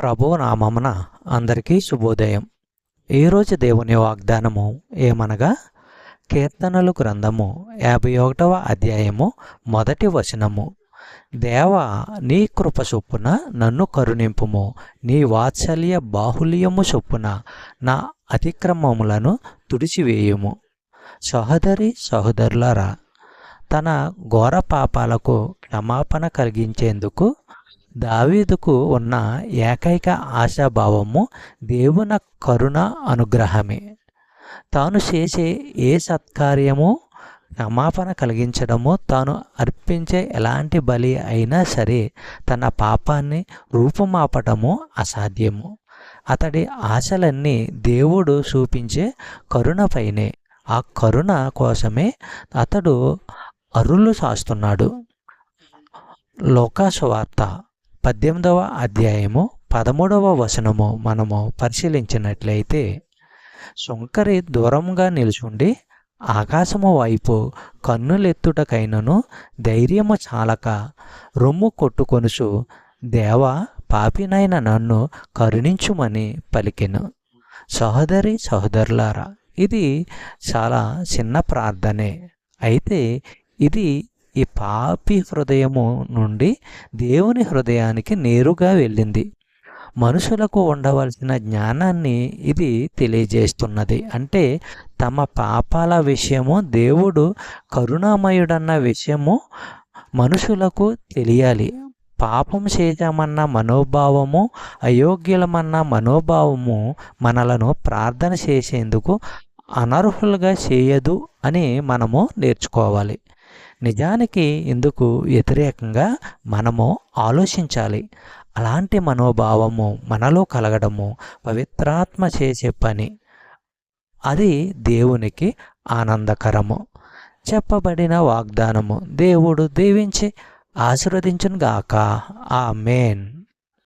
ప్రభువు నామమున అందరికీ శుభోదయం. ఈరోజు దేవుని వాగ్దానము ఏమనగా, కీర్తనలు గ్రంథము 51వ అధ్యాయము 1వ వచనము. దేవా, నీ కృప చొప్పున నన్ను కరుణింపుము, నీ వాత్సల్య బాహుల్యము చొప్పున నా అతిక్రమములను తుడిచివేయుము. సహోదరి సహోదరులారా, తన ఘోర పాపాలకు క్షమాపణ కలిగించేందుకు దావీదుకు ఉన్న ఏకైక ఆశాభావము దేవుని కరుణ అనుగ్రహమే. తాను చేసే ఏ సత్కార్యము క్షమాపణ కలిగించడము, తాను అర్పించే ఎలాంటి బలి అయినా సరే తన పాపాన్ని రూపుమాపటము అసాధ్యము. అతడి ఆశలన్నీ దేవుడు చూపించే కరుణపైనే. ఆ కరుణ కోసమే అతడు అరులు చాస్తున్నాడు. లోకాసువార్త 18వ అధ్యాయము 13వ వచనము మనము పరిశీలించినట్లయితే, సుంకరి దూరంగా నిలుచుండి ఆకాశము వైపు కన్నులెత్తుటకైనను ధైర్యము చాలక రొమ్ము కొట్టుకొనుచు, దేవా, పాపినైన నన్ను కరుణించుమని పలికెను. సహోదరి సహోదరులారా, ఇది చాలా చిన్న ప్రార్థనే. అయితే ఇది ఈ పాపి హృదయము నుండి దేవుని హృదయానికి నేరుగా వెళ్ళింది. మనుషులకు ఉండవలసిన జ్ఞానాన్ని ఇది తెలియజేస్తున్నది. అంటే తమ పాపాల విషయము, దేవుడు కరుణామయుడన్న విషయము మనుషులకు తెలియాలి. పాపం చేశామన్న మనోభావము, అయోగ్యులమన్న మనోభావము మనలను ప్రార్థన చేసేందుకు అనర్హులుగా చేయదు అని మనము నేర్చుకోవాలి. నిజానికి ఇందుకు వ్యతిరేకంగా మనము ఆలోచించాలి. అలాంటి మనోభావము మనలో కలగడము పవిత్రాత్మ చేసే పని. అది దేవునికి ఆనందకరము. చెప్పబడిన వాగ్దానము దేవుడు దీవించి ఆశీర్వదించునుగాక. ఆమేన్.